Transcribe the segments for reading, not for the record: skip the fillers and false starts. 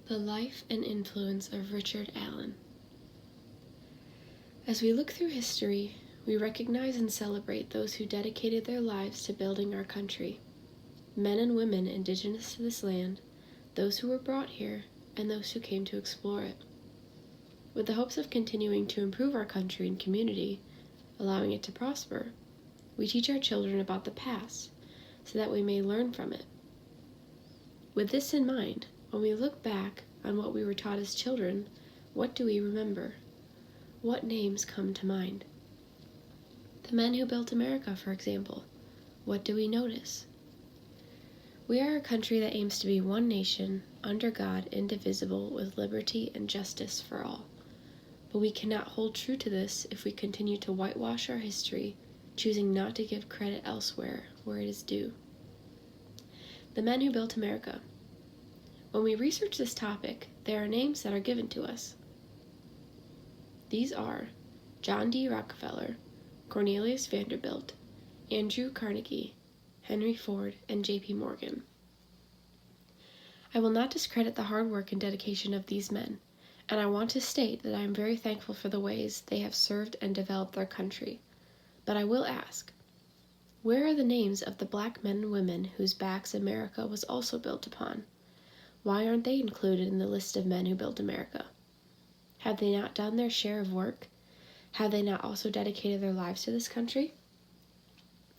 The life and influence of Richard Allen. As we look through history, we recognize and celebrate those who dedicated their lives to building our country. Men and women indigenous to this land, those who were brought here, and those who came to explore it. With the hopes of continuing to improve our country and community, allowing it to prosper, we teach our children about the past so that we may learn from it. With this in mind, when we look back on what we were taught as children, what do we remember? What names come to mind? The men who built America, for example. What do we notice? We are a country that aims to be one nation, under God, indivisible, with liberty and justice for all. But we cannot hold true to this if we continue to whitewash our history, choosing not to give credit elsewhere where it is due. The men who built America. When we research this topic, there are names that are given to us. These are John D. Rockefeller, Cornelius Vanderbilt, Andrew Carnegie, Henry Ford, and J.P. Morgan. I will not discredit the hard work and dedication of these men, and I want to state that I am very thankful for the ways they have served and developed their country. But I will ask, where are the names of the black men and women whose backs America was also built upon? Why aren't they included in the list of men who built America? Have they not done their share of work? Have they not also dedicated their lives to this country?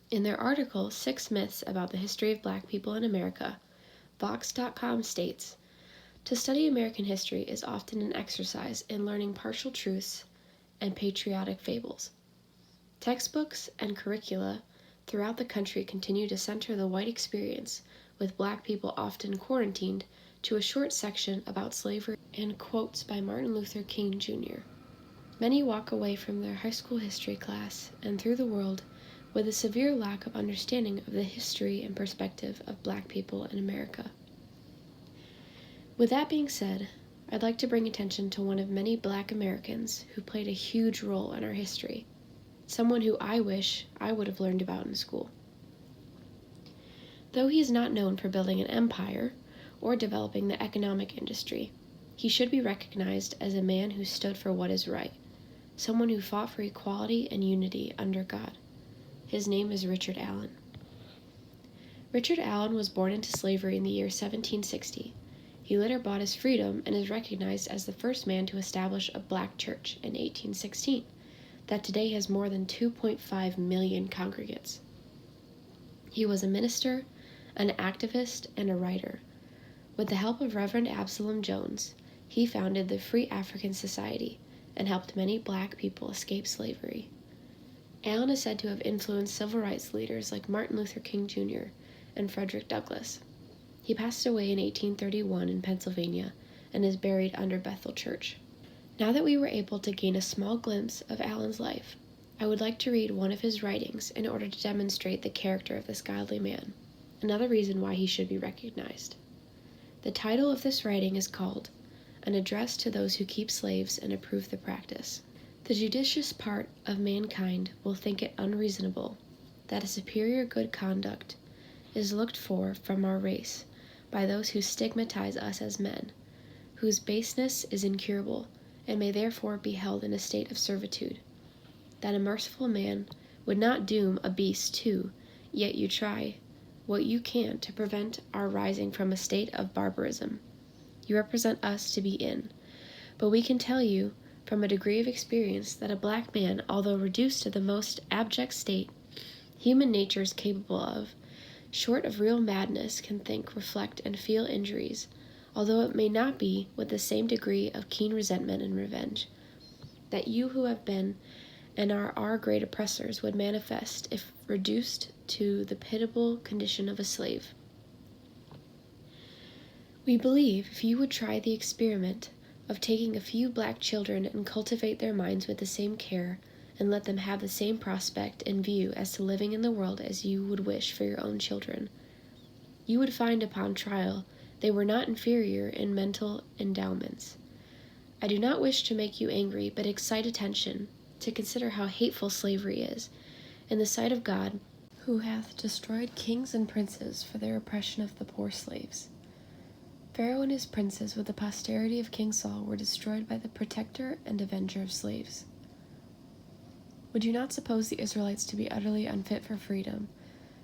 In their article, 6 Myths About the History of Black People in America, Vox.com states, to study American history is often an exercise in learning partial truths and patriotic fables. Textbooks and curricula throughout the country continue to center the white experience, with black people often quarantined to a short section about slavery and quotes by Martin Luther King Jr. Many walk away from their high school history class and through the world with a severe lack of understanding of the history and perspective of black people in America. With that being said, I'd like to bring attention to one of many black Americans who played a huge role in our history, someone who I wish I would have learned about in school. Though he is not known for building an empire or developing the economic industry, he should be recognized as a man who stood for what is right, someone who fought for equality and unity under God. His name is Richard Allen. Richard Allen was born into slavery in the year 1760. He later bought his freedom and is recognized as the first man to establish a black church in 1816, that today has more than 2.5 million congregants. He was a minister, an activist, and a writer. With the help of Reverend Absalom Jones, he founded the Free African Society and helped many black people escape slavery. Allen is said to have influenced civil rights leaders like Martin Luther King Jr. and Frederick Douglass. He passed away in 1831 in Pennsylvania and is buried under Bethel Church. Now that we were able to gain a small glimpse of Allen's life, I would like to read one of his writings in order to demonstrate the character of this godly man, another reason why he should be recognized. The title of this writing is called An Address to Those Who Keep Slaves and Approve the Practice. The judicious part of mankind will think it unreasonable that a superior good conduct is looked for from our race by those who stigmatize us as men, whose baseness is incurable and may therefore be held in a state of servitude. That a merciful man would not doom a beast too, yet you try what you can to prevent our rising from a state of barbarism. You represent us to be in, but we can tell you from a degree of experience that a black man, although reduced to the most abject state human nature is capable of, short of real madness, can think, reflect, and feel injuries, although it may not be with the same degree of keen resentment and revenge, that you who have been and are our great oppressors would manifest if reduced to the pitiable condition of a slave. We believe if you would try the experiment of taking a few black children and cultivate their minds with the same care, and let them have the same prospect in view as to living in the world as you would wish for your own children, you would find upon trial they were not inferior in mental endowments. I do not wish to make you angry, but excite attention to consider how hateful slavery is, in the sight of God, who hath destroyed kings and princes for their oppression of the poor slaves. Pharaoh and his princes with the posterity of King Saul were destroyed by the protector and avenger of slaves. Would you not suppose the Israelites to be utterly unfit for freedom,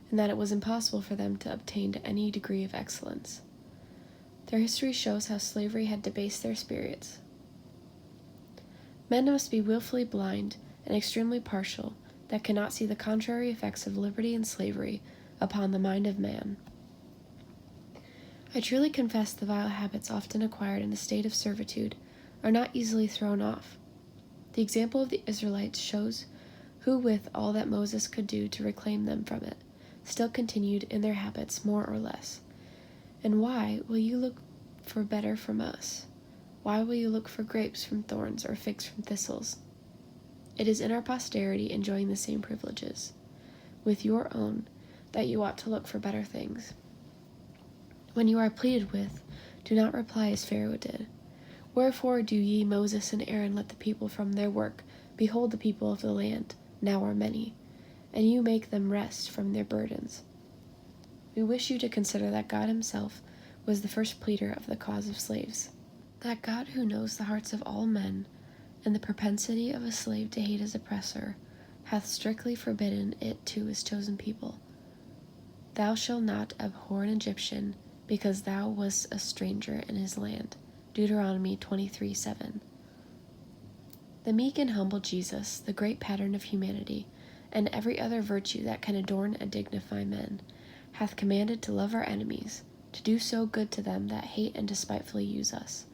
and that it was impossible for them to obtain to any degree of excellence? Their history shows how slavery had debased their spirits. Men must be willfully blind and extremely partial that cannot see the contrary effects of liberty and slavery upon the mind of man. I truly confess the vile habits often acquired in a state of servitude are not easily thrown off. The example of the Israelites shows who, with all that Moses could do to reclaim them from it, still continued in their habits more or less. And why will you look for better from us? Why will you look for grapes from thorns or figs from thistles? It is in our posterity enjoying the same privileges, with your own, that you ought to look for better things. When you are pleaded with, do not reply as Pharaoh did. Wherefore do ye, Moses and Aaron, let the people from their work behold the people of the land, now are many, and you make them rest from their burdens. We wish you to consider that God himself was the first pleader of the cause of slaves, that God who knows the hearts of all men, and the propensity of a slave to hate his oppressor, hath strictly forbidden it to his chosen people. Thou shalt not abhor an Egyptian, because thou wast a stranger in his land. Deuteronomy 23:7. The meek and humble Jesus, the great pattern of humanity, and every other virtue that can adorn and dignify men, hath commanded to love our enemies, to do so good to them that hate and despitefully use us.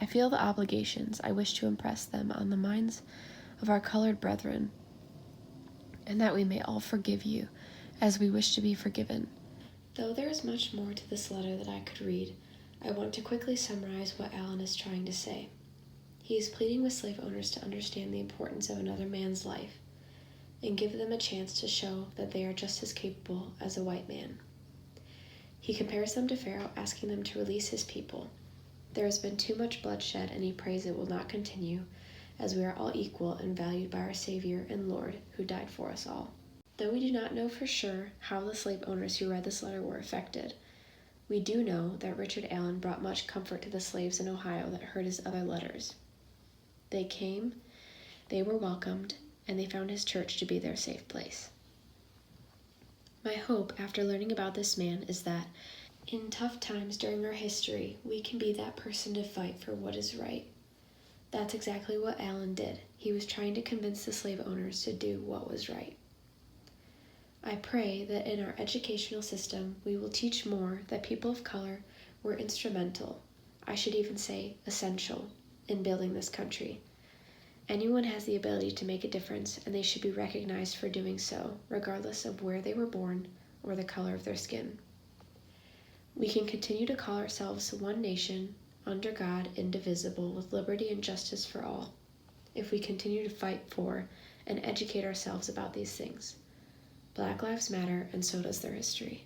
I feel the obligations I wish to impress them on the minds of our colored brethren, and that we may all forgive you, as we wish to be forgiven. Though there is much more to this letter that I could read, I want to quickly summarize what Allen is trying to say. He is pleading with slave owners to understand the importance of another man's life and give them a chance to show that they are just as capable as a white man. He compares them to Pharaoh, asking them to release his people. There has been too much bloodshed, and he prays it will not continue, as we are all equal and valued by our Savior and Lord, who died for us all. Though we do not know for sure how the slave owners who read this letter were affected, we do know that Richard Allen brought much comfort to the slaves in Ohio that heard his other letters. They came, they were welcomed, and they found his church to be their safe place. My hope after learning about this man is that, in tough times during our history, we can be that person to fight for what is right. That's exactly what Allen did. He was trying to convince the slave owners to do what was right. I pray that in our educational system we will teach more that people of color were instrumental, I should even say essential, in building this country. Anyone has the ability to make a difference, and they should be recognized for doing so, regardless of where they were born or the color of their skin. We can continue to call ourselves one nation, under God, indivisible, with liberty and justice for all, if we continue to fight for and educate ourselves about these things. Black lives matter, and so does their history.